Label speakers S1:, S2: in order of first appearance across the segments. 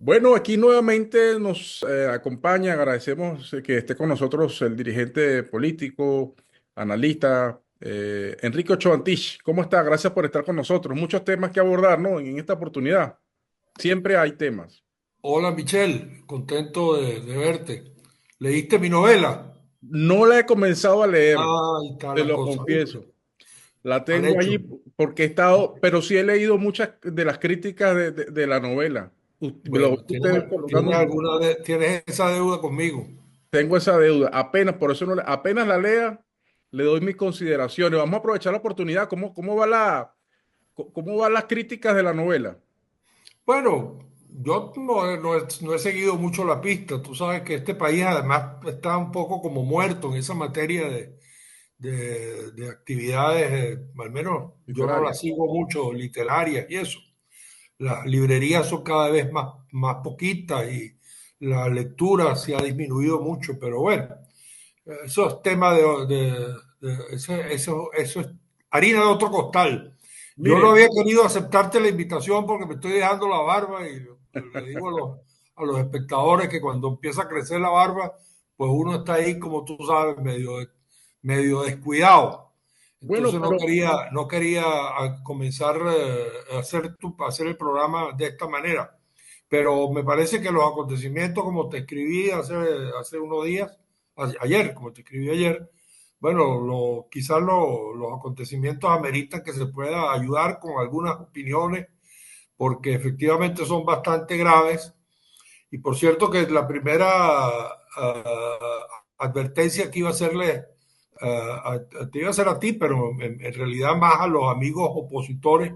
S1: Bueno, aquí nuevamente nos acompaña, agradecemos que esté con nosotros el dirigente político, analista, Enrique Ochoa Antich. ¿Cómo está? Gracias por estar con nosotros. Muchos temas que abordar, ¿no? En esta oportunidad. Siempre hay temas.
S2: Hola Michelle, contento de verte. ¿Leíste mi novela?
S1: No la he comenzado a leer,
S2: Ahí está
S1: te
S2: la
S1: lo
S2: cosa, ¿viste?
S1: confieso. La
S2: Mal
S1: tengo
S2: hecho.
S1: allí porque he estado, pero sí he leído muchas de las críticas de la novela. Lo veo
S2: Bueno,
S1: usted colocando.
S2: tienes esa deuda conmigo.
S1: Tengo esa deuda. Apenas, por eso no, apenas la lea, le doy mis consideraciones. Vamos a aprovechar la oportunidad. ¿Cómo va cómo van las críticas de la novela?
S2: Bueno, yo no he seguido mucho la pista. Tú sabes que este país además está un poco como muerto en esa materia de actividades, al menos yo no
S1: Literaria.
S2: las sigo mucho, literarias y eso. Las librerías son cada vez más poquitas y la lectura se ha disminuido mucho, pero bueno, eso es tema eso es harina de otro costal. Yo no
S1: Mire,
S2: había querido aceptarte la invitación porque me estoy dejando la barba y le digo a los espectadores que cuando empieza a crecer la barba, pues uno está ahí, como tú sabes, medio descuidado.
S1: bueno,
S2: Entonces no quería comenzar a hacer el programa de esta manera. Pero me parece que los acontecimientos, como te escribí hace unos días, ayer, como te escribí ayer, bueno, quizás los acontecimientos ameritan que se pueda ayudar con algunas opiniones, porque efectivamente son bastante graves. Y por cierto que la primera advertencia que iba a hacerle, te iba a hacer a ti, pero en realidad más a los amigos opositores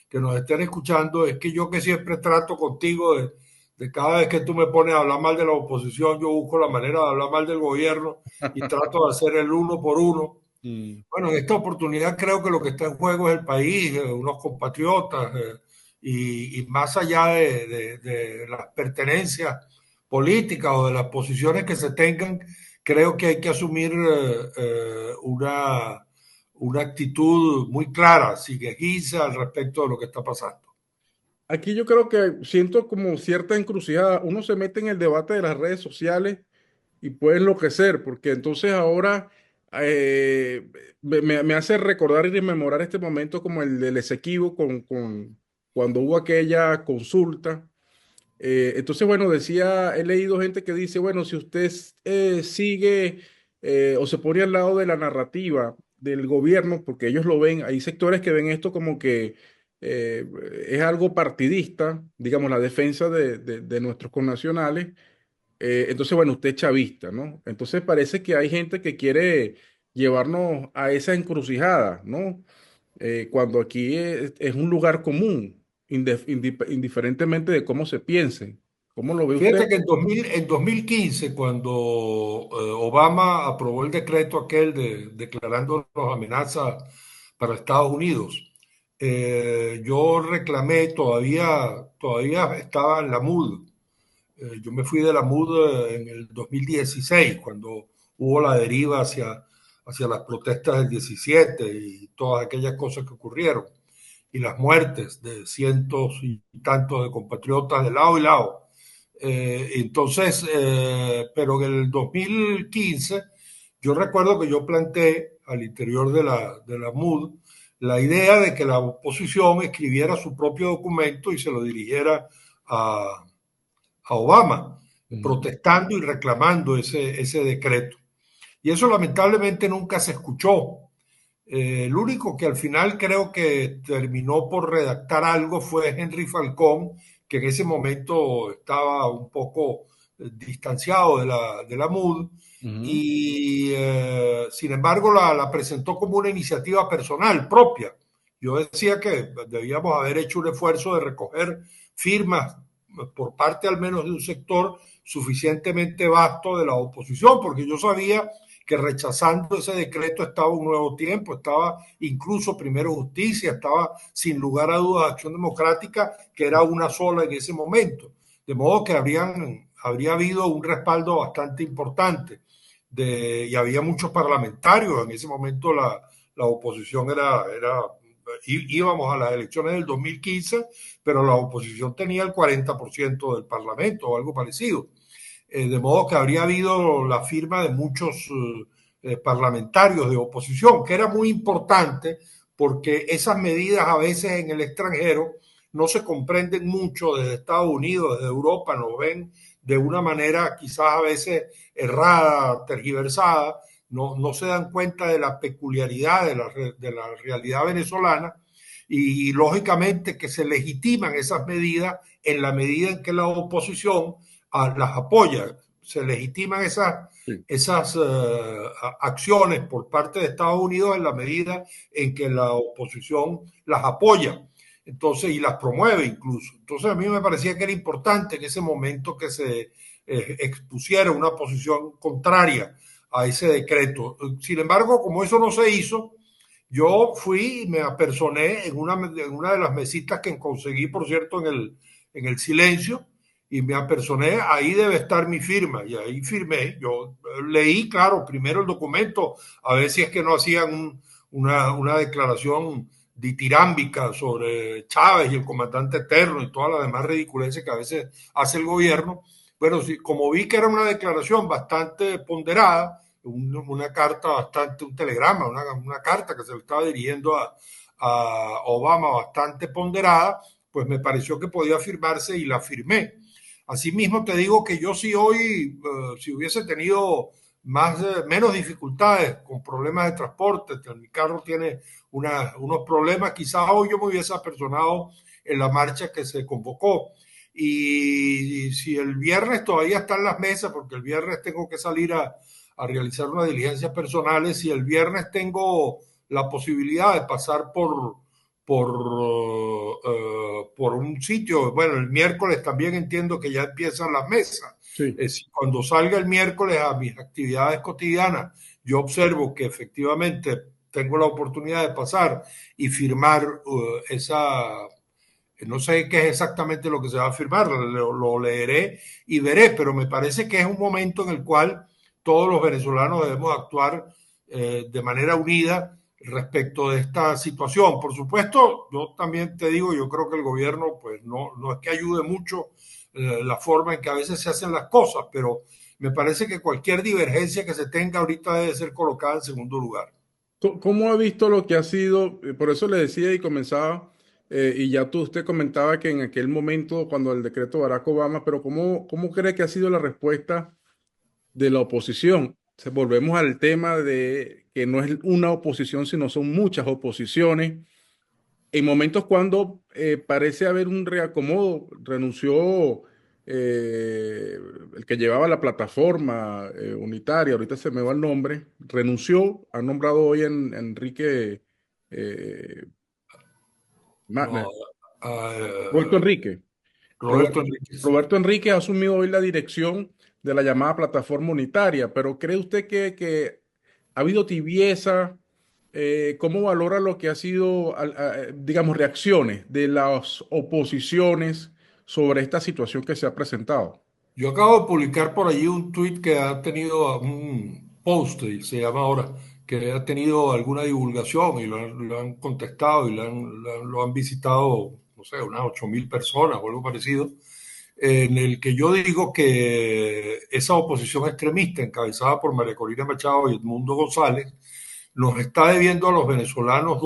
S2: que nos estén escuchando, es que yo que siempre trato contigo de cada vez que tú me pones a hablar mal de la oposición, yo busco la manera de hablar mal del gobierno y trato de hacer el uno por uno.
S1: mm,
S2: Bueno, en esta oportunidad creo que lo que está en juego es el país, unos compatriotas, y más allá de las pertenencias políticas o de las posiciones que se tengan, creo que hay que asumir una actitud muy clara, siguiente al respecto de lo que está pasando.
S1: aquí yo creo que siento como cierta encrucijada. Uno se mete en el debate de las redes sociales y puede enloquecer, porque entonces ahora me hace recordar y rememorar este momento como el del Esequibo cuando hubo aquella consulta. Entonces, bueno, decía, he leído gente que dice, bueno, si usted sigue o se pone al lado de la narrativa del gobierno, porque ellos lo ven, hay sectores que ven esto como que eh, es algo partidista, digamos, la defensa de nuestros connacionales. Entonces, bueno, usted es chavista, ¿no? Entonces parece que hay gente que quiere llevarnos a esa encrucijada, ¿no? Cuando aquí es un lugar común, indiferentemente de cómo se piense. ¿Cómo lo ve usted?
S2: Fíjate que en 2015, cuando Obama aprobó el decreto aquel declarando las amenazas para Estados Unidos, yo reclamé, todavía estaba en la MUD. Yo me fui de la MUD en el 2016, cuando hubo la deriva hacia las protestas del 17 y todas aquellas cosas que ocurrieron, y las muertes de cientos y tantos de compatriotas de lado y lado. Pero en el 2015, yo recuerdo que yo planteé al interior de la MUD la idea de que la oposición escribiera su propio documento y se lo dirigiera a Obama,
S1: Ujú.
S2: protestando y reclamando ese decreto. Y eso lamentablemente nunca se escuchó. El único que al final creo que terminó por redactar algo fue Henry Falcón, que en ese momento estaba un poco distanciado de la MUD,
S1: Ujú.
S2: y sin embargo la presentó como una iniciativa personal propia. Yo decía que debíamos haber hecho un esfuerzo de recoger firmas por parte al menos de un sector suficientemente vasto de la oposición, porque yo sabía que rechazando ese decreto estaba un nuevo tiempo, estaba incluso Primero Justicia, estaba sin lugar a dudas Acción Democrática, que era una sola en ese momento. De modo que habría habido un respaldo bastante importante y había muchos parlamentarios. En ese momento la oposición era íbamos a las elecciones del 2015, pero la oposición tenía el 40% del Parlamento o algo parecido. De modo que habría habido la firma de muchos parlamentarios de oposición, que era muy importante porque esas medidas a veces en el extranjero no se comprenden mucho desde Estados Unidos, desde Europa, nos ven de una manera quizás a veces errada, tergiversada, no se dan cuenta de la peculiaridad de la realidad venezolana y lógicamente que se legitiman esas medidas en la medida en que la oposición las apoya. Se legitiman
S1: Sí.
S2: esas acciones por parte de Estados Unidos en la medida en que la oposición las apoya. Entonces, y las promueve incluso. Entonces, a mí me parecía que era importante en ese momento que se expusiera una posición contraria a ese decreto. Sin embargo, como eso no se hizo, yo fui y me apersoné en una de las mesitas que conseguí, por cierto, en el silencio, y me apersoné, ahí debe estar mi firma, y ahí firmé. Yo leí, claro, primero el documento, a ver si es que no hacían una declaración ditirámbica sobre Chávez y el comandante eterno y todas las demás ridiculeces que a veces hace el gobierno. Bueno, sí, como vi que era una declaración bastante ponderada, una carta bastante, un telegrama, una carta que se le estaba dirigiendo a Obama bastante ponderada, pues me pareció que podía firmarse y la firmé. Asimismo, te digo que yo si hoy, si hubiese tenido menos dificultades con problemas de transporte, mi carro tiene unos problemas, quizás hoy yo me hubiese apersonado en la marcha que se convocó. Y si el viernes todavía están las mesas, porque el viernes tengo que salir a realizar unas diligencias personales, si el viernes tengo la posibilidad de pasar por un sitio. Bueno, el miércoles también entiendo que ya empiezan las mesas.
S1: Sí.
S2: Cuando salga el miércoles a mis actividades cotidianas, yo observo que efectivamente tengo la oportunidad de pasar y firmar no sé qué es exactamente lo que se va a firmar, lo leeré y veré, pero me parece que es un momento en el cual todos los venezolanos debemos actuar de manera unida respecto de esta situación. Por supuesto, yo también te digo, yo creo que el gobierno pues no es que ayude mucho la forma en que a veces se hacen las cosas, pero me parece que cualquier divergencia que se tenga ahorita debe ser colocada en segundo lugar.
S1: ¿Cómo ha visto lo que ha sido? Por eso le decía y comenzaba, y ya usted comentaba que en aquel momento, cuando el decreto de Barack Obama, pero ¿cómo cree que ha sido la respuesta de la oposición? Volvemos al tema de que no es una oposición, sino son muchas oposiciones. En momentos cuando parece haber un reacomodo, renunció el que llevaba la plataforma unitaria, ahorita se me va el nombre, renunció, ha nombrado hoy en Enrique, eh,
S2: No,
S1: Roberto Enrique.
S2: Roberto Enríquez.
S1: Roberto Enrique ha asumido hoy la dirección de la llamada plataforma unitaria, pero ¿cree usted que ha habido tibieza? ¿Cómo valora lo que ha sido, digamos, reacciones de las oposiciones sobre esta situación que se ha presentado?
S2: Yo acabo de publicar por allí un tweet que ha tenido un post, se llama ahora, que ha tenido alguna divulgación y lo han contestado y lo han visitado, no sé, unas 8.000 personas o algo parecido, en el que yo digo que esa oposición extremista encabezada por María Corina Machado y Edmundo González nos está debiendo a los venezolanos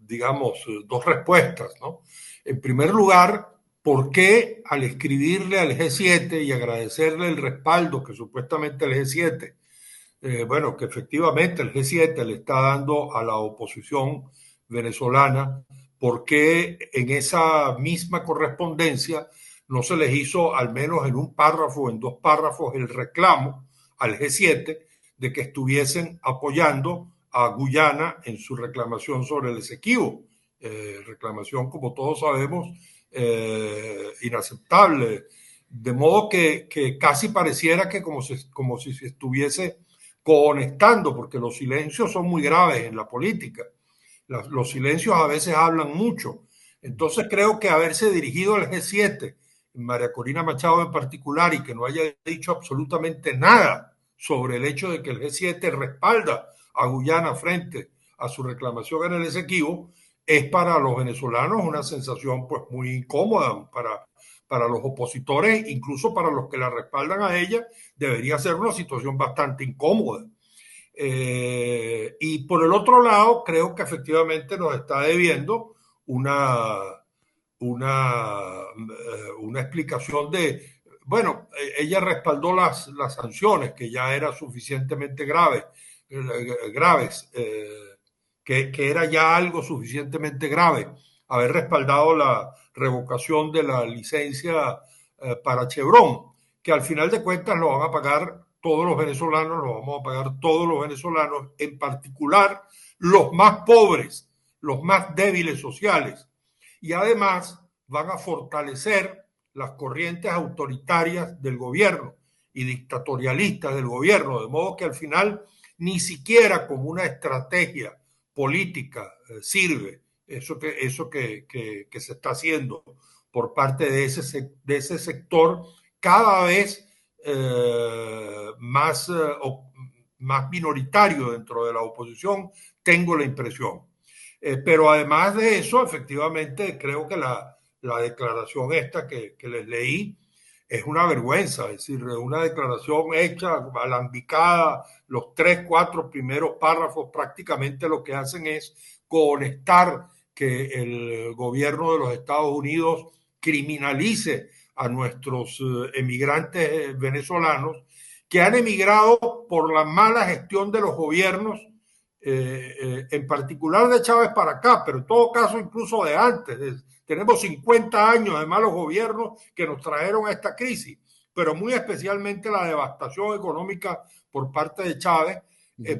S2: digamos, dos respuestas, ¿no? En primer lugar, ¿por qué al escribirle al G7 y agradecerle el respaldo que supuestamente el G7, bueno, que efectivamente el G7 le está dando a la oposición venezolana, por qué en esa misma correspondencia no se les hizo al menos en un párrafo, en dos párrafos, el reclamo al G7 de que estuviesen apoyando a Guyana en su reclamación sobre el Esequibo? Reclamación, como todos sabemos, inaceptable. De modo que casi pareciera que como si se estuviese conectando, porque los silencios son muy graves en la política. Los silencios a veces hablan mucho. Entonces creo que haberse dirigido al G7, María Corina Machado en particular, y que no haya dicho absolutamente nada sobre el hecho de que el G7 respalda a Guyana frente a su reclamación en el Esequibo, es para los venezolanos una sensación pues muy incómoda para los opositores, incluso para los que la respaldan a ella, debería ser una situación bastante incómoda. Y por el otro lado, creo que efectivamente nos está debiendo una, una explicación de, bueno, ella respaldó las sanciones, que ya eran suficientemente graves, que era ya algo suficientemente grave, haber respaldado la revocación de la licencia para Chevron, que al final de cuentas lo van a pagar todos los venezolanos, lo vamos a pagar todos los venezolanos, en particular los más pobres, los más débiles sociales. Y además van a fortalecer las corrientes autoritarias del gobierno y dictatorialistas del gobierno, de modo que al final ni siquiera como una estrategia política sirve eso que se está haciendo por parte de ese sector cada vez más minoritario dentro de la oposición, tengo la impresión. Pero además de eso, efectivamente, creo que la declaración esta que les leí es una vergüenza, es decir, una declaración hecha, alambicada, los 3, 4 primeros párrafos prácticamente lo que hacen es conectar que el gobierno de los Estados Unidos criminalice a nuestros emigrantes venezolanos que han emigrado por la mala gestión de los gobiernos, en particular de Chávez para acá, pero en todo caso incluso de antes. Tenemos 50 años de malos gobiernos que nos trajeron a esta crisis, pero muy especialmente la devastación económica por parte de Chávez,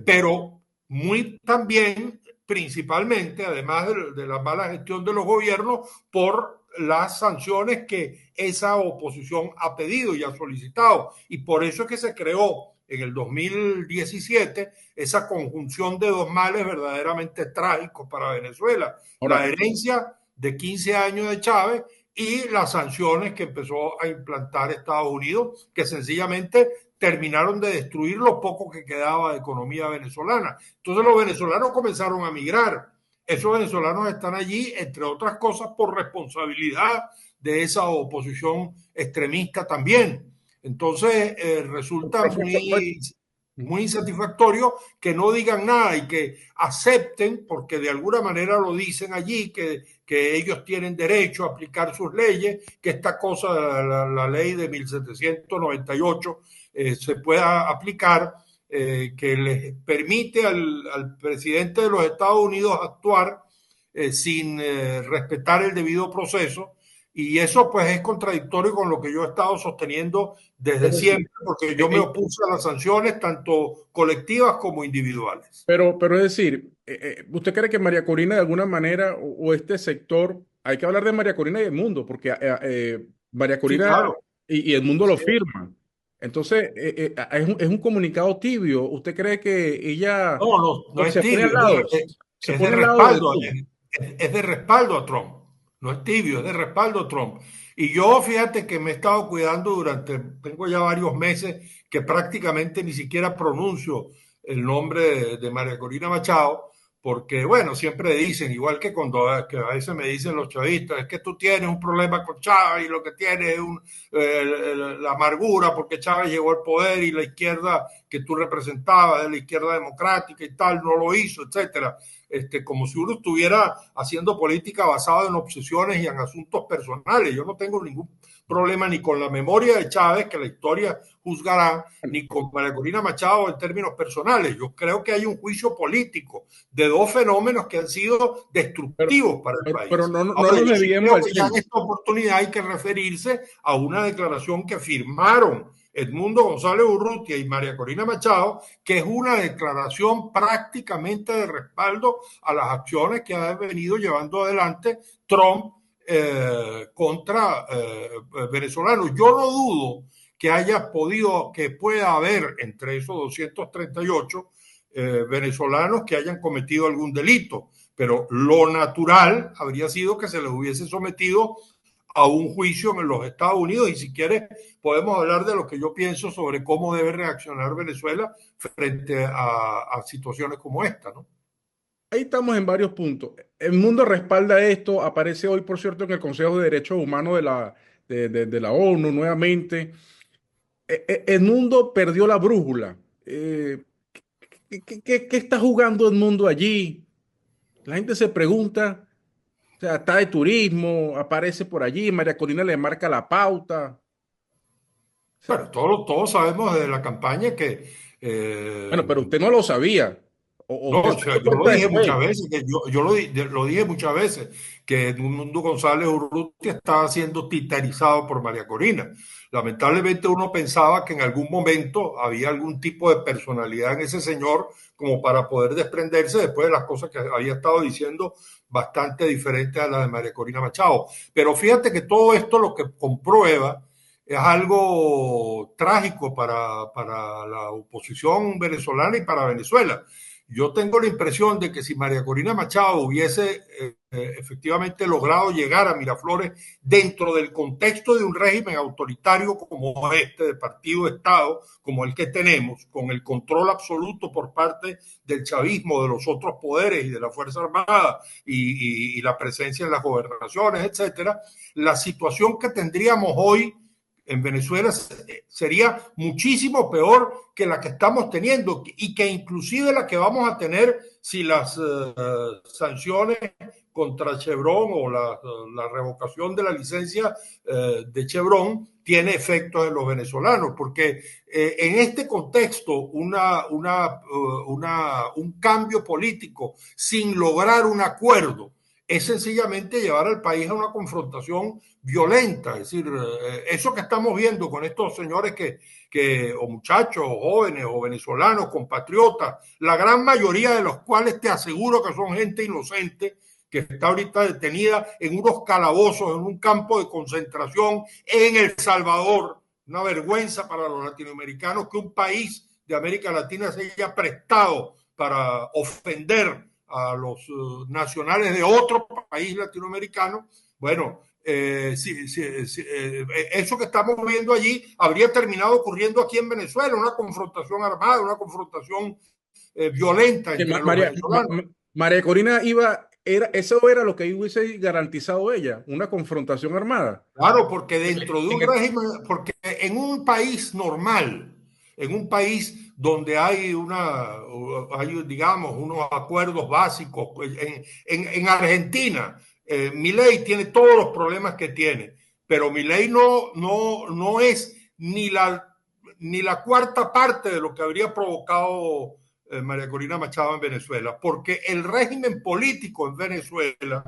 S2: pero muy también, principalmente, además de la mala gestión de los gobiernos, por las sanciones que esa oposición ha pedido y ha solicitado. Y por eso es que se creó en el 2017 esa conjunción de dos males verdaderamente trágicos para Venezuela.
S1: Ahora,
S2: La herencia de 15 años de Chávez y las sanciones que empezó a implantar Estados Unidos, que sencillamente terminaron de destruir lo poco que quedaba de economía venezolana. Entonces los venezolanos comenzaron a migrar. Esos venezolanos están allí, entre otras cosas, por responsabilidad de esa oposición extremista también. Entonces resulta muy insatisfactorio que no digan nada y que acepten, porque de alguna manera lo dicen allí, que ellos tienen derecho a aplicar sus leyes, que esta cosa, la ley de 1798, se pueda aplicar, que les permite al presidente de los Estados Unidos actuar sin respetar el debido proceso. Y eso pues es contradictorio con lo que yo he estado sosteniendo desde siempre, porque yo me opuse a las sanciones tanto colectivas como individuales.
S1: pero es decir, ¿usted cree que María Corina de alguna manera o este sector, hay que hablar de María Corina y el mundo, porque María
S2: Sí,
S1: Corina
S2: claro.
S1: y el mundo lo
S2: Sí.
S1: firma? Entonces, es un comunicado tibio. ¿Usted cree que ella
S2: No es
S1: se pone al
S2: tibio,
S1: lado? Se
S2: es de
S1: pone al lado de
S2: respaldo,
S1: Trump.
S2: es de respaldo a Trump. No es tibio, es de respaldo a Trump. Y yo, fíjate que me he estado cuidando tengo ya varios meses que prácticamente ni siquiera pronuncio el nombre de María Corina Machado, porque, bueno, siempre dicen, igual que cuando que a veces me dicen los chavistas, es que tú tienes un problema con Chávez y lo que tienes es la amargura porque Chávez llegó al poder y la izquierda que tú representabas, de la izquierda democrática y tal, no lo hizo, etcétera. Como si uno estuviera haciendo política basada en obsesiones y en asuntos personales. Yo no tengo ningún problema ni con la memoria de Chávez, que la historia juzgará, ni con María Corina Machado en términos personales. Yo creo que hay un juicio político de dos fenómenos que han sido
S1: Pero,
S2: destructivos para el
S1: pero
S2: país.
S1: no
S2: Ahora,
S1: nos
S2: yo sí
S1: desviemos
S2: creo
S1: del
S2: que ya en
S1: tema.
S2: esta oportunidad hay que referirse a una declaración que firmaron Edmundo González Urrutia y María Corina Machado, que es una declaración prácticamente de respaldo a las acciones que ha venido llevando adelante Trump contra venezolanos. Yo no dudo que pueda haber entre esos 238 venezolanos que hayan cometido algún delito, pero lo natural habría sido que se les hubiese sometido a un juicio en los Estados Unidos. Y si quieres podemos hablar de lo que yo pienso sobre cómo debe reaccionar Venezuela frente a situaciones como esta, ¿no?
S1: ahí estamos en varios puntos. El mundo respalda esto, aparece hoy, por cierto, en el Consejo de Derechos Humanos de la ONU nuevamente. El mundo perdió la brújula. ¿Qué está jugando el mundo allí? La gente se pregunta, o sea, está de turismo, aparece por allí, María Corina le marca la pauta. O sea,
S2: Bueno, todos sabemos de la campaña que
S1: bueno, pero usted no lo sabía, o
S2: no,
S1: usted
S2: o
S1: se
S2: sea,
S1: dio
S2: yo lo
S1: cuenta
S2: dije
S1: después.
S2: muchas veces, que lo dije muchas veces, que Edmundo González Urrutia estaba siendo titarizado por María Corina. Lamentablemente uno pensaba que en algún momento había algún tipo de personalidad en ese señor como para poder desprenderse después de las cosas que había estado diciendo bastante diferentes a las de María Corina Machado. Pero fíjate que todo esto lo que comprueba es algo trágico para la oposición venezolana y para Venezuela. Yo tengo la impresión de que si María Corina Machado hubiese efectivamente logrado llegar a Miraflores dentro del contexto de un régimen autoritario como este, de partido-estado, como el que tenemos, con el control absoluto por parte del chavismo, de los otros poderes y de la Fuerza Armada y la presencia en las gobernaciones, etcétera, la situación que tendríamos hoy en Venezuela sería muchísimo peor que la que estamos teniendo y que inclusive la que vamos a tener si las sanciones contra Chevron o la revocación de la licencia de Chevron tiene efectos en los venezolanos, porque en este contexto un cambio político sin lograr un acuerdo es sencillamente llevar al país a una confrontación violenta. Es decir, eso que estamos viendo con estos señores o muchachos, o jóvenes, o venezolanos, compatriotas, la gran mayoría de los cuales te aseguro que son gente inocente, que está ahorita detenida en unos calabozos, en un campo de concentración en El Salvador. Una vergüenza para los latinoamericanos que un país de América Latina se haya prestado para ofender a los nacionales de otro país latinoamericano. Bueno, eso que estamos viendo allí habría terminado ocurriendo aquí en Venezuela, una confrontación armada, una confrontación violenta
S1: Que
S2: entre los venezolanos.
S1: María Corina eso era lo que hubiese garantizado ella, una confrontación armada.
S2: Claro, porque
S1: En
S2: dentro de un
S1: el-
S2: régimen, porque en un país normal, en un país donde hay digamos, unos acuerdos básicos, en Argentina, Milei tiene todos los problemas que tiene, pero Milei no es ni la cuarta parte de lo que habría provocado María Corina Machado en Venezuela, porque el régimen político en Venezuela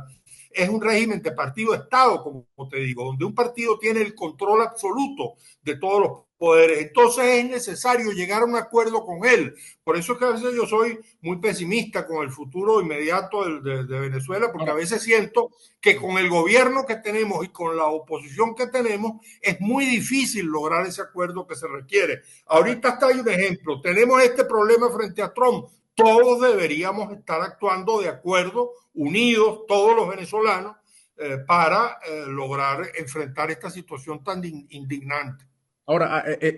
S2: es un régimen de partido-estado, como te digo, donde un partido tiene el control absoluto de todos los poderes. Entonces es necesario llegar a un acuerdo con él. Por eso es que a veces yo soy muy pesimista con el futuro inmediato de Venezuela, porque a
S1: ahora,
S2: veces siento que con el gobierno que tenemos y con la oposición que tenemos es muy difícil lograr ese acuerdo que se requiere. Ahorita está ahí un ejemplo. Tenemos este problema frente a Trump. Todos deberíamos estar actuando de acuerdo, unidos, todos los venezolanos, para lograr enfrentar esta situación tan indignante.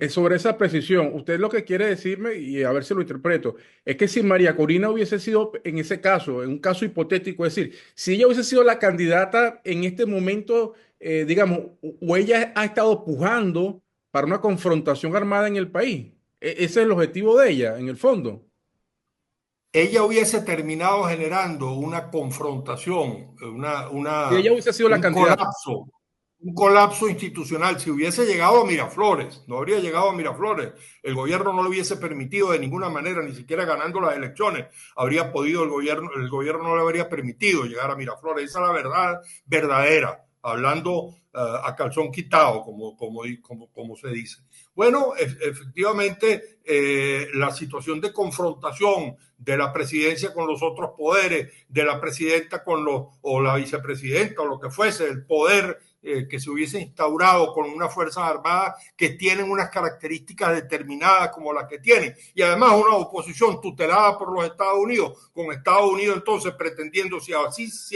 S1: sobre esa precisión, usted lo que quiere decirme, y a ver si lo interpreto, es que si María Corina hubiese sido, en ese caso, en un caso hipotético, es decir, si ella hubiese sido la candidata en este momento, digamos, o ella ha estado pujando para una confrontación armada en el país. Ese es el objetivo de ella, en el fondo.
S2: Ella hubiese terminado generando una confrontación,
S1: Si ella hubiese sido la
S2: un
S1: candidata.
S2: colapso, un colapso institucional. Si hubiese llegado a Miraflores, no habría llegado a Miraflores, el gobierno no lo hubiese permitido de ninguna manera, ni siquiera ganando las elecciones, habría podido el gobierno no le habría permitido llegar a Miraflores. Esa es la verdad verdadera, hablando a calzón quitado, como se dice. Bueno, efectivamente, la situación de confrontación de la presidencia con los otros poderes, de la presidenta o la vicepresidenta o lo que fuese, el poder que se hubiese instaurado con unas fuerzas armadas que tienen unas características determinadas como las que tienen, y además una oposición tutelada por los Estados Unidos, con Estados Unidos entonces pretendiendo, si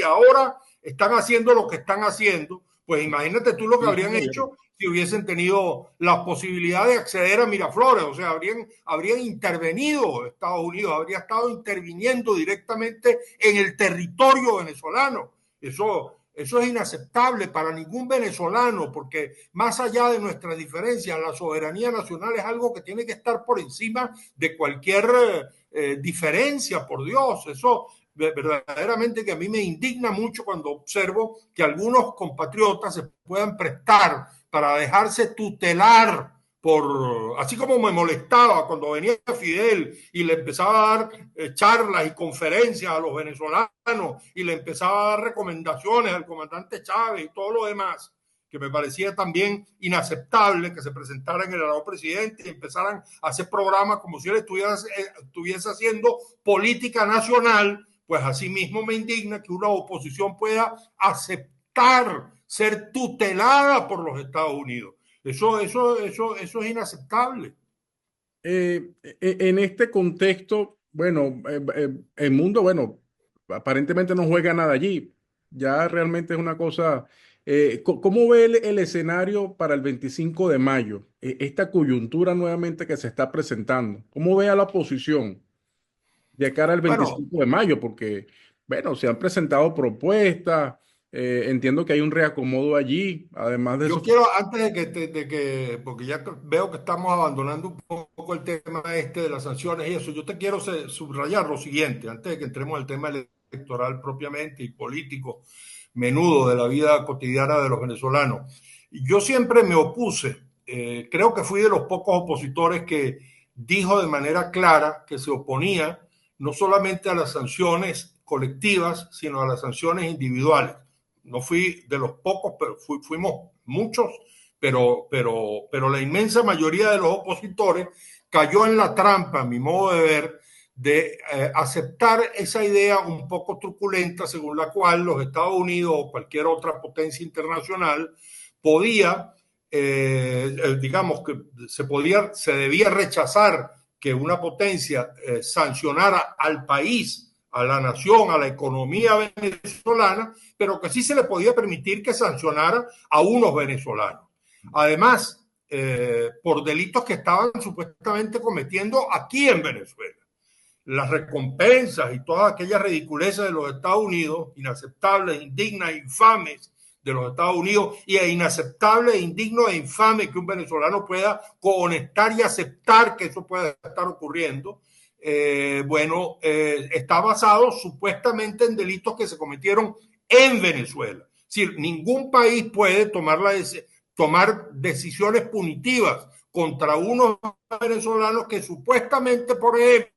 S2: ahora están haciendo lo que están haciendo, Pues imagínate tú lo que
S1: Sí, sí,
S2: habrían
S1: no,
S2: hecho si hubiesen tenido la posibilidad de acceder a Miraflores, o sea, habrían intervenido Estados Unidos, habría estado interviniendo directamente en el territorio venezolano. Eso es inaceptable para ningún venezolano, porque más allá de nuestras diferencias, la soberanía nacional es algo que tiene que estar por encima de cualquier diferencia, por Dios. Eso verdaderamente que a mí me indigna mucho cuando observo que algunos compatriotas se puedan prestar para dejarse tutelar por, así como me molestaba cuando venía Fidel y le empezaba a dar charlas y conferencias a los venezolanos y le empezaba a dar recomendaciones al comandante Chávez y todo lo demás, que me parecía también inaceptable que se presentaran en el lado presidente y empezaran a hacer programas como si él estuviese haciendo política nacional. Pues así mismo me indigna que una oposición pueda aceptar ser tutelada por los Estados Unidos. Eso es inaceptable.
S1: En este contexto, bueno, el mundo, bueno, aparentemente no juega nada allí. Ya realmente es una cosa. ¿Cómo ve el escenario para el 25 de mayo? Esta coyuntura nuevamente que se está presentando. ¿Cómo ve a la oposición de cara al
S2: Bueno,
S1: 25 de mayo? Porque, bueno, se han presentado propuestas. Entiendo que hay un reacomodo allí. Además de
S2: yo
S1: eso,
S2: quiero, antes porque ya veo que estamos abandonando un poco el tema este de las sanciones y eso, yo te quiero subrayar lo siguiente, antes de que entremos al tema electoral propiamente y político, menudo de la vida cotidiana de los venezolanos. Yo siempre me opuse, creo que fui de los pocos opositores que dijo de manera clara que se oponía no solamente a las sanciones colectivas, sino a las sanciones individuales. No fui de los pocos, pero fuimos muchos, pero la inmensa mayoría de los opositores cayó en la trampa, a mi modo de ver, de aceptar esa idea un poco truculenta según la cual los Estados Unidos o cualquier otra potencia internacional podía, digamos que se debía rechazar que una potencia sancionara al país, a la nación, a la economía venezolana, pero que sí se le podía permitir que sancionara a unos venezolanos. Además, por delitos que estaban supuestamente cometiendo aquí en Venezuela. Las recompensas y todas aquellas ridiculeces de los Estados Unidos, inaceptables, indignas, infames de los Estados Unidos, y es inaceptable, indigno e infame que un venezolano pueda conectar y aceptar que eso pueda estar ocurriendo. Está basado supuestamente en delitos que se cometieron en Venezuela. Es decir, ningún país puede tomar decisiones punitivas contra unos venezolanos que supuestamente, por ejemplo,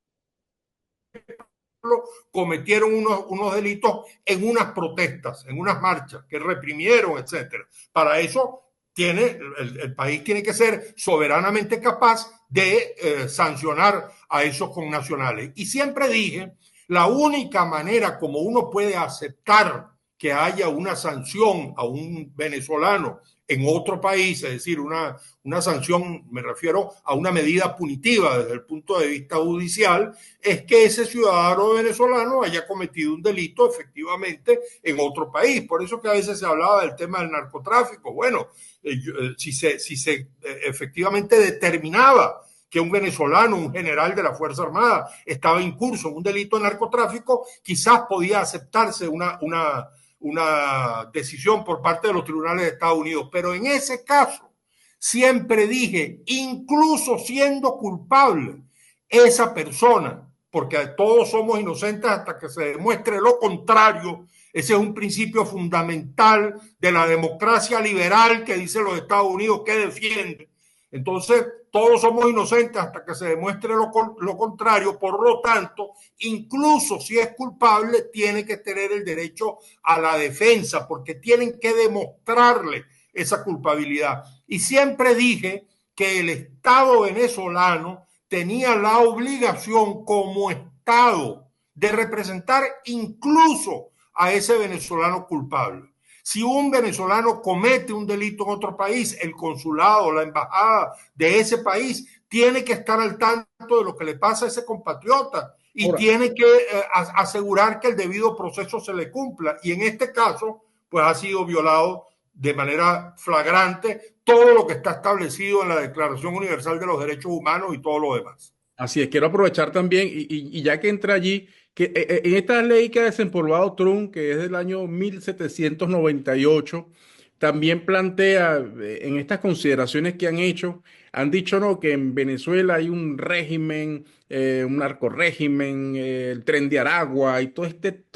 S2: cometieron unos delitos en unas protestas, en unas marchas que reprimieron, etcétera. Para eso el país tiene que ser soberanamente capaz de sancionar a esos connacionales. Y siempre dije, la única manera como uno puede aceptar que haya una sanción a un venezolano en otro país, es decir, una sanción, me refiero a una medida punitiva desde el punto de vista judicial, es que ese ciudadano venezolano haya cometido un delito efectivamente en otro país. Por eso que a veces se hablaba del tema del narcotráfico. Bueno, si se efectivamente determinaba que un venezolano, un general de la Fuerza Armada, estaba incurso en un delito de narcotráfico, quizás podía aceptarse una decisión por parte de los tribunales de Estados Unidos. Pero en ese caso, siempre dije, incluso siendo culpable, esa persona, porque todos somos inocentes hasta que se demuestre lo contrario, ese es un principio fundamental de la democracia liberal que dice los Estados Unidos que defiende. Entonces, todos somos inocentes hasta que se demuestre lo contrario. Por lo tanto, incluso si es culpable, tiene que tener el derecho a la defensa, porque tienen que demostrarle esa culpabilidad. Y siempre dije que el Estado venezolano tenía la obligación como Estado de representar incluso a ese venezolano culpable. Si un venezolano comete un delito en otro país, el consulado, la embajada de ese país tiene que estar al tanto de lo que le pasa a ese compatriota y
S1: ahora,
S2: tiene que asegurar que el debido proceso se le cumpla. Y en este caso, pues ha sido violado de manera flagrante todo lo que está establecido en la Declaración Universal de los Derechos Humanos y todo lo demás.
S1: Así es, quiero aprovechar también, y ya que entra allí, que en esta ley que ha desempolvado Trump, que es del año 1798, también plantea en estas consideraciones que han hecho, han dicho no, que en Venezuela hay un régimen, un narcorrégimen, el Tren de Aragua y toda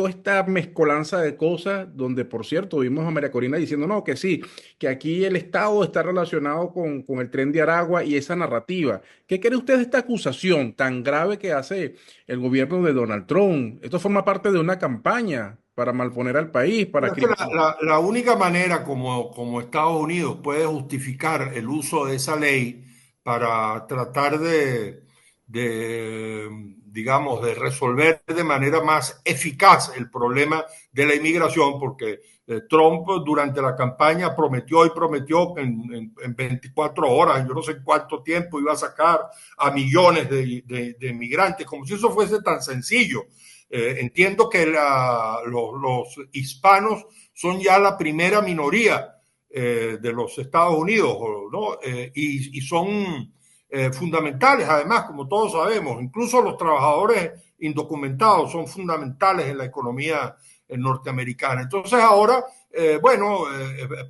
S1: esta mezcolanza de cosas, donde por cierto vimos a María Corina diciendo no, que sí, que aquí el Estado está relacionado con el Tren de Aragua y esa narrativa. ¿Qué cree usted de esta acusación tan grave que hace el gobierno de Donald Trump? Esto forma parte de una campaña para malponer al país, para
S2: Pero es que
S1: criticar.
S2: la única manera como Estados Unidos puede justificar el uso de esa ley para tratar digamos, de resolver de manera más eficaz el problema de la inmigración, porque Trump durante la campaña prometió y prometió que en 24 horas, yo no sé cuánto tiempo, iba a sacar a millones de inmigrantes, como si eso fuese tan sencillo. Entiendo que los hispanos son ya la primera minoría de los Estados Unidos, ¿no? Y son fundamentales, además, como todos sabemos. Incluso los trabajadores indocumentados son fundamentales en la economía norteamericana. Entonces ahora,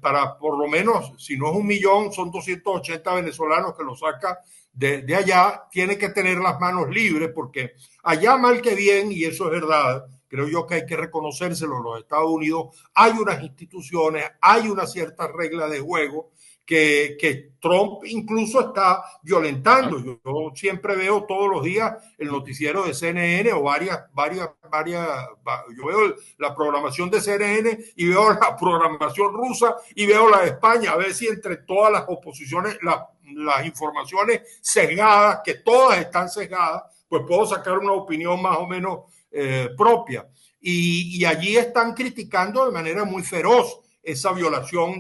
S2: para por lo menos, si no es 1 millón, son 280 venezolanos que lo saca de allá, tiene que tener las manos libres, porque allá mal que bien, y eso es verdad, creo yo que hay que reconocérselo en los Estados Unidos, hay unas instituciones, hay una cierta regla de juego que Trump incluso está violentando. Yo siempre veo todos los días el noticiero de CNN o yo veo la programación de CNN y veo la programación rusa y veo la de España, a ver si entre todas las oposiciones, las informaciones sesgadas, que todas están sesgadas, pues puedo sacar una opinión más o menos propia. Y allí están criticando de manera muy feroz esa violación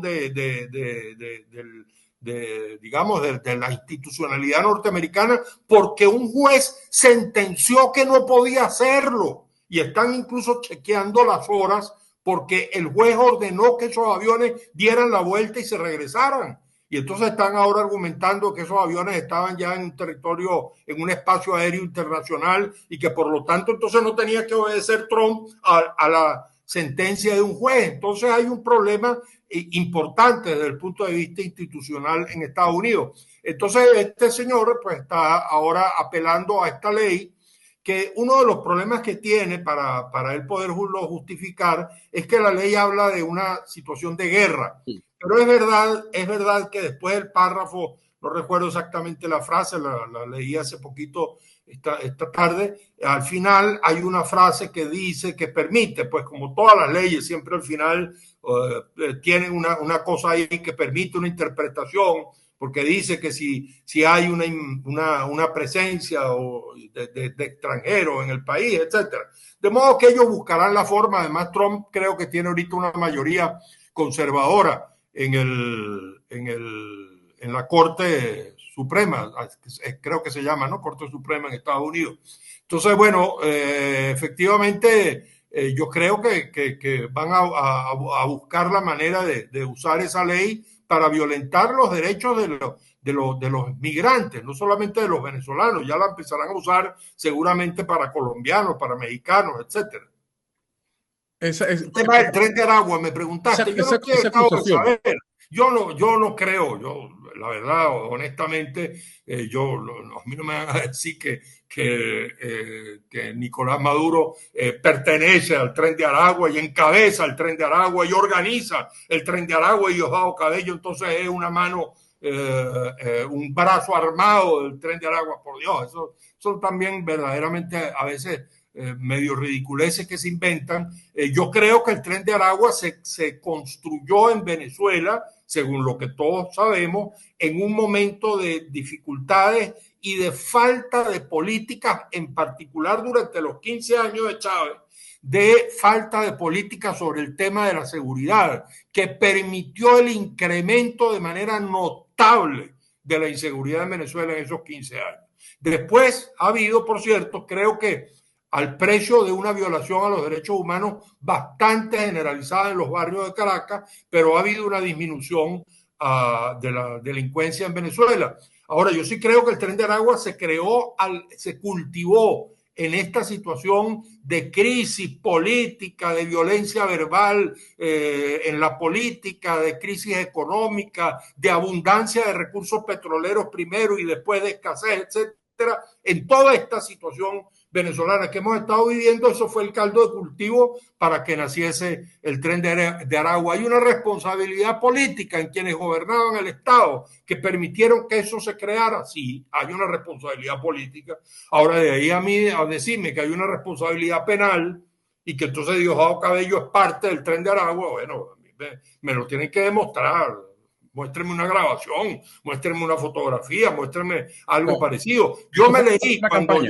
S2: digamos, de la institucionalidad norteamericana, porque un juez sentenció que no podía hacerlo. Y están incluso chequeando las horas porque el juez ordenó que esos aviones dieran la vuelta y se regresaran. Y entonces están ahora argumentando que esos aviones estaban ya en un territorio, en un espacio aéreo internacional y que por lo tanto entonces no tenía que obedecer Trump a la sentencia de un juez. Entonces hay un problema importante desde el punto de vista institucional en Estados Unidos. Entonces este señor pues está ahora apelando a esta ley, que uno de los problemas que tiene para él poderlo justificar es que la ley habla de una situación de guerra. Pero es verdad que después del párrafo, no recuerdo exactamente la frase, la leí hace poquito esta tarde, al final hay una frase que dice que permite, pues como todas las leyes, siempre al final tienen una cosa ahí que permite una interpretación, porque dice que si hay una presencia de extranjeros en el país, etcétera. De modo que ellos buscarán la forma. Además, Trump creo que tiene ahorita una mayoría conservadora en la Corte Suprema, creo que se llama, ¿no? Corte Suprema en Estados Unidos. Entonces, bueno, efectivamente, yo creo que van a buscar la manera de usar esa ley para violentar los derechos de los migrantes, no solamente de los venezolanos, ya la empezarán a usar seguramente para colombianos, para mexicanos, etcétera. El tema del Tren de Aragua, me preguntaste, yo no
S1: Esa
S2: acabo de
S1: acusación.
S2: saber, yo no creo, la verdad, honestamente, a mí no me van a decir que Nicolás Maduro pertenece al Tren de Aragua y encabeza el Tren de Aragua y organiza el Tren de Aragua y Diosdado Cabello, entonces es una mano, un brazo armado del Tren de Aragua, por Dios, eso son también verdaderamente a veces medio ridiculeces que se inventan. Yo creo que el Tren de Aragua se construyó en Venezuela, según lo que todos sabemos, en un momento de dificultades y de falta de políticas, en particular durante los 15 años de Chávez, de falta de políticas sobre el tema de la seguridad, que permitió el incremento de manera notable de la inseguridad en Venezuela en esos 15 años. Después ha habido, por cierto, creo que al precio de una violación a los derechos humanos bastante generalizada en los barrios de Caracas, pero ha habido una disminución de la delincuencia en Venezuela. Ahora, yo sí creo que el Tren de Aragua se cultivó en esta situación de crisis política, de violencia verbal en la política, de crisis económica, de abundancia de recursos petroleros primero y después de escasez, etcétera. En toda esta situación venezolana que hemos estado viviendo, eso fue el caldo de cultivo para que naciese el Tren de Aragua. Hay una responsabilidad política en quienes gobernaban el Estado que permitieron que eso se creara. Sí, hay una responsabilidad política. Ahora, de ahí a mí a decirme que hay una responsabilidad penal y que entonces Diosdado Cabello es parte del Tren de Aragua, bueno, me lo tienen que demostrar. Muéstreme una grabación, muéstreme una fotografía, muéstreme algo
S1: No,
S2: parecido. Yo
S1: eso
S2: me
S1: fue
S2: leí
S1: la
S2: cuando
S1: campaña.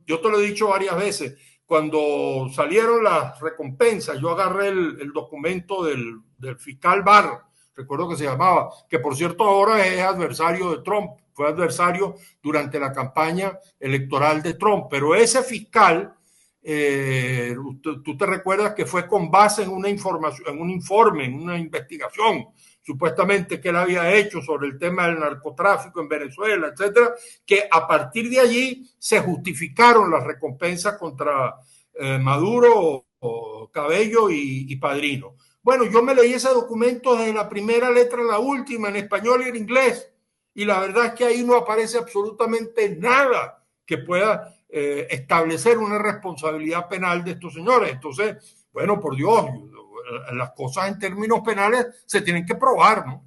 S2: yo te lo he dicho varias veces, cuando salieron las recompensas, yo agarré el documento del fiscal Barr, recuerdo que se llamaba, que por cierto ahora es adversario de Trump, fue adversario durante la campaña electoral de Trump, pero ese fiscal, tú te recuerdas que fue con base en una información, en un informe, en una investigación supuestamente que él había hecho sobre el tema del narcotráfico en Venezuela, etcétera, que a partir de allí se justificaron las recompensas contra Maduro, Cabello y Padrino. Bueno, yo me leí ese documento desde la primera letra a la última, en español y en inglés, y la verdad es que ahí no aparece absolutamente nada que pueda establecer una responsabilidad penal de estos señores. Entonces, bueno, por Dios, las cosas en términos penales se tienen que probar, ¿no?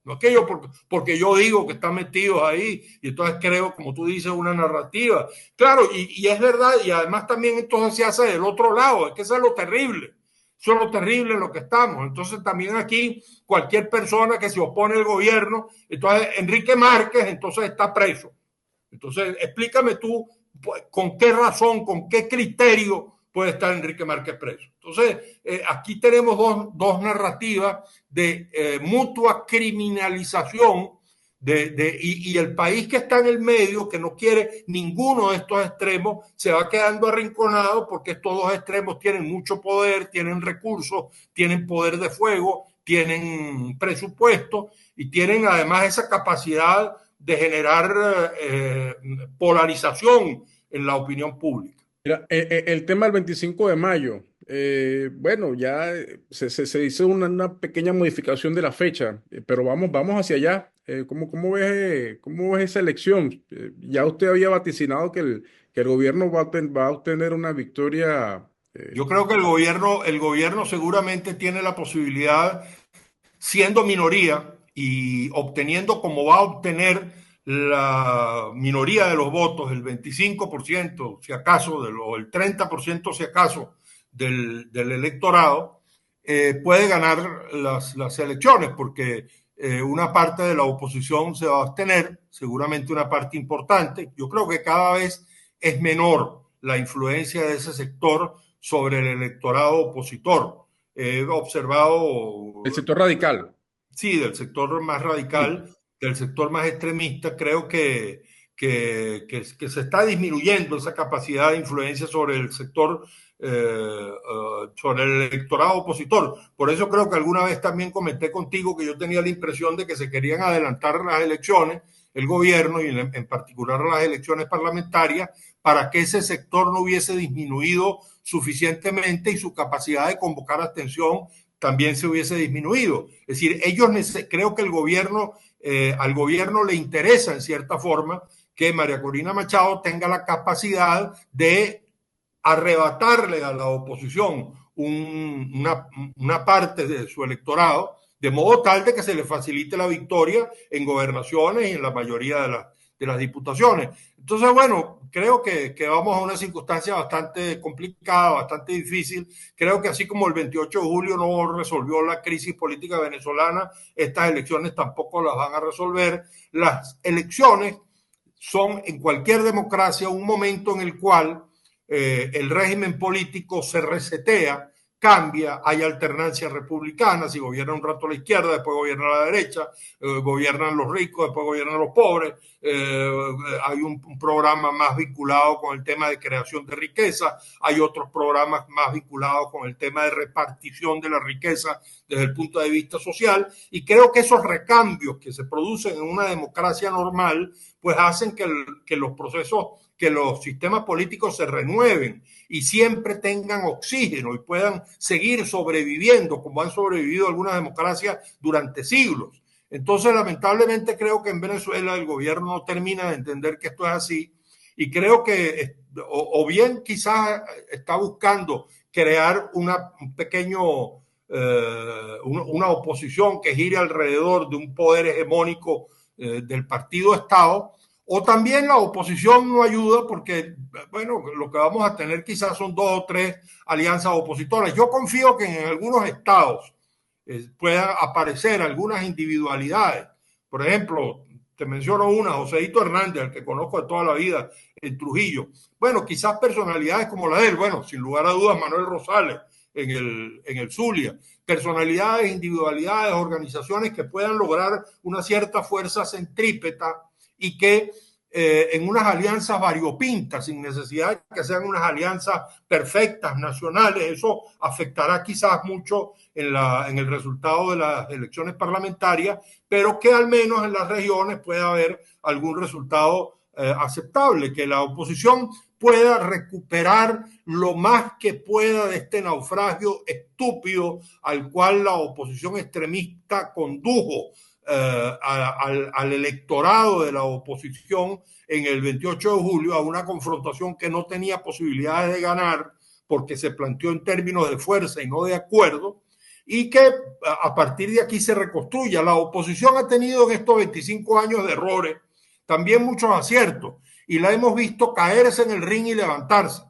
S2: No es que yo, porque yo digo que están metidos ahí y entonces creo, como tú dices, una narrativa. Claro, y es verdad, y además también entonces se hace del otro lado, es que eso es lo terrible. Eso es lo terrible en lo que estamos. Entonces también aquí cualquier persona que se opone al gobierno, entonces Enrique Márquez entonces está preso. Entonces explícame tú con qué razón, con qué criterio puede estar Enrique Márquez preso. Entonces, aquí tenemos dos narrativas de mutua criminalización y el país que está en el medio, que no quiere ninguno de estos extremos, se va quedando arrinconado porque estos dos extremos tienen mucho poder, tienen recursos, tienen poder de fuego, tienen presupuesto y tienen además esa capacidad de generar polarización en la opinión pública.
S1: Mira, el tema del 25 de mayo, bueno, ya se hizo una pequeña modificación de la fecha, pero vamos hacia allá. ¿Cómo ves esa elección? Ya usted había vaticinado que el gobierno va a obtener una victoria.
S2: Yo creo que el gobierno seguramente tiene la posibilidad, siendo minoría y obteniendo como va a obtener la minoría de los votos, el 25%, si acaso, o el 30%, si acaso, del electorado, puede ganar las elecciones, porque una parte de la oposición se va a abstener, seguramente una parte importante. Yo creo que cada vez es menor la influencia de ese sector sobre el electorado opositor. He
S1: El
S2: observado,
S1: sector radical.
S2: sí, del sector más
S1: Sí.
S2: radical, del sector más extremista, creo que se está disminuyendo esa capacidad de influencia sobre el sector, sobre el electorado opositor. Por eso creo que alguna vez también comenté contigo que yo tenía la impresión de que se querían adelantar las elecciones, el gobierno y en particular las elecciones parlamentarias, para que ese sector no hubiese disminuido suficientemente y su capacidad de convocar abstención también se hubiese disminuido. Es decir, creo que al gobierno le interesa en cierta forma que María Corina Machado tenga la capacidad de arrebatarle a la oposición una parte de su electorado, de modo tal de que se le facilite la victoria en gobernaciones y en la mayoría de las diputaciones. Entonces, bueno, creo que vamos a una circunstancia bastante complicada, bastante difícil. Creo que así como el 28 de julio no resolvió la crisis política venezolana, estas elecciones tampoco las van a resolver. Las elecciones son en cualquier democracia un momento en el cual el régimen político se resetea, cambia, hay alternancia republicana, si gobierna un rato la izquierda, después gobierna la derecha, gobiernan los ricos, después gobiernan los pobres, hay un programa más vinculado con el tema de creación de riqueza, hay otros programas más vinculados con el tema de repartición de la riqueza desde el punto de vista social, y creo que esos recambios que se producen en una democracia normal, pues hacen que los procesos, que los sistemas políticos se renueven y siempre tengan oxígeno y puedan seguir sobreviviendo como han sobrevivido algunas democracias durante siglos. Entonces, lamentablemente, creo que en Venezuela el gobierno no termina de entender que esto es así, y creo que o bien quizás está buscando crear un pequeño, una oposición que gire alrededor de un poder hegemónico del partido Estado, o también la oposición no ayuda porque, bueno, lo que vamos a tener quizás son 2 o 3 alianzas opositoras. Yo confío que en algunos estados puedan aparecer algunas individualidades. Por ejemplo, te menciono una, Joséito Hernández, al que conozco de toda la vida, en Trujillo. Bueno, quizás personalidades como la de él, bueno, sin lugar a dudas, Manuel Rosales en el Zulia. Personalidades, individualidades, organizaciones que puedan lograr una cierta fuerza centrípeta y que en unas alianzas variopintas, sin necesidad de que sean unas alianzas perfectas, nacionales, eso afectará quizás mucho en el resultado de las elecciones parlamentarias, pero que al menos en las regiones pueda haber algún resultado aceptable, que la oposición pueda recuperar lo más que pueda de este naufragio estúpido al cual la oposición extremista condujo al electorado de la oposición en el 28 de julio a una confrontación que no tenía posibilidades de ganar porque se planteó en términos de fuerza y no de acuerdo, y que a partir de aquí se reconstruya. La oposición ha tenido en estos 25 años de errores también muchos aciertos, y la hemos visto caerse en el ring y levantarse.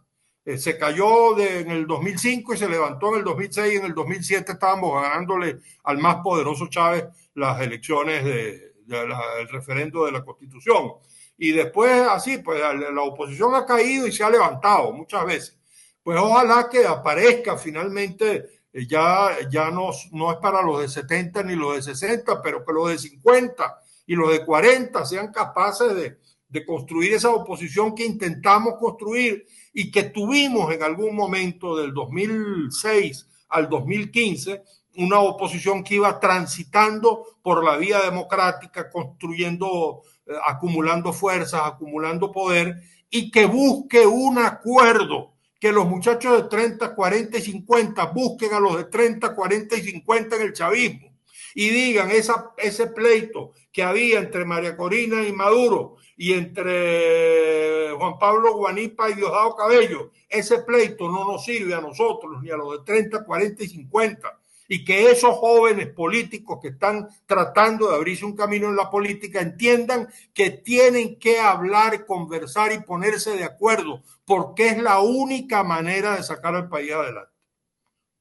S2: Se cayó en el 2005 y se levantó en el 2006, y en el 2007 estábamos ganándole al más poderoso Chávez las elecciones del referendo de la Constitución. Y después así, pues la oposición ha caído y se ha levantado muchas veces. Pues ojalá que aparezca finalmente, ya no es para los de 70 ni los de 60, pero que los de 50 y los de 40 sean capaces de construir esa oposición que intentamos construir y que tuvimos en algún momento del 2006 al 2015, una oposición que iba transitando por la vía democrática, construyendo, acumulando fuerzas, acumulando poder, y que busque un acuerdo, que los muchachos de 30, 40 y 50 busquen a los de 30, 40 y 50 en el chavismo y digan ese pleito que había entre María Corina y Maduro y entre Juan Pablo Guanipa y Diosdado Cabello, ese pleito no nos sirve a nosotros ni a los de 30, 40 y 50, y que esos jóvenes políticos que están tratando de abrirse un camino en la política entiendan que tienen que hablar, conversar y ponerse de acuerdo, porque es la única manera de sacar al país adelante.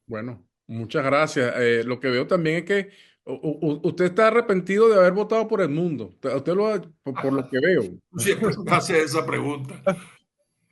S1: Bueno, muchas gracias. Lo que veo también es que usted está arrepentido de haber votado por el mundo. Usted por lo que veo.
S2: Siempre me hace esa pregunta.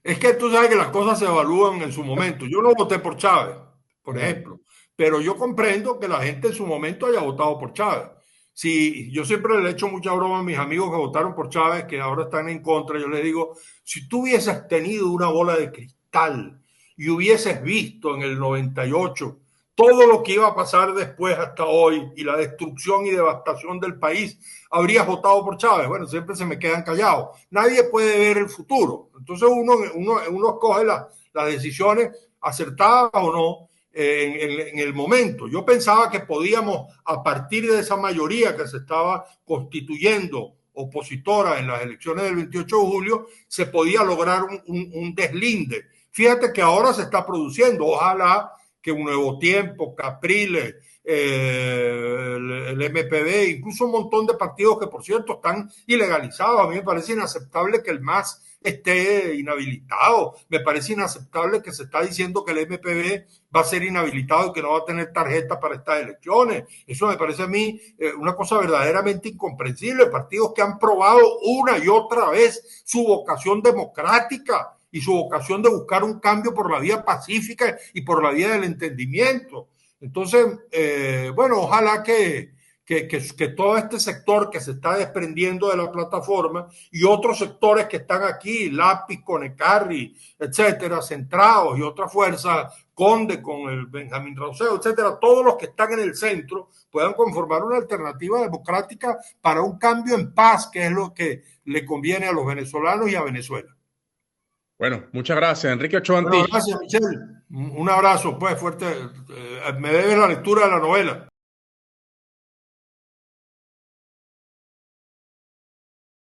S2: Es que tú sabes que las cosas se evalúan en su momento. Yo no voté por Chávez, por ejemplo, pero yo comprendo que la gente en su momento haya votado por Chávez. Si yo siempre le he hecho mucha broma a mis amigos que votaron por Chávez, que ahora están en contra, yo les digo, si tú hubieses tenido una bola de cristal y hubieses visto en el 98 todo lo que iba a pasar después hasta hoy y la destrucción y devastación del país, habrías votado por Chávez. Bueno, siempre se me quedan callados. Nadie puede ver el futuro. Entonces uno escoge las decisiones acertadas o no en el momento. Yo pensaba que podíamos, a partir de esa mayoría que se estaba constituyendo opositora en las elecciones del 28 de julio, se podía lograr un deslinde. Fíjate que ahora se está produciendo. Ojalá que Un Nuevo Tiempo, Capriles, el MPD, incluso un montón de partidos que, por cierto, están ilegalizados. A mí me parece inaceptable que el MAS esté inhabilitado. Me parece inaceptable que se está diciendo que el MPD va a ser inhabilitado y que no va a tener tarjeta para estas elecciones. Eso me parece a mí una cosa verdaderamente incomprensible. Partidos que han probado una y otra vez su vocación democrática y su vocación de buscar un cambio por la vía pacífica y por la vía del entendimiento. Entonces, bueno, ojalá que todo este sector que se está desprendiendo de la plataforma y otros sectores que están aquí, Lápiz, Conecarri, etcétera, Centrados y otras fuerzas, Conde con el Benjamín Rauseo, etcétera, todos los que están en el centro puedan conformar una alternativa democrática para un cambio en paz, que es lo que le conviene a los venezolanos y a Venezuela.
S1: Bueno, muchas gracias, Enrique Ochoa
S2: Bueno,
S1: Antich.
S2: gracias, Michelle. Un abrazo, pues, fuerte. Me debes la lectura de la novela.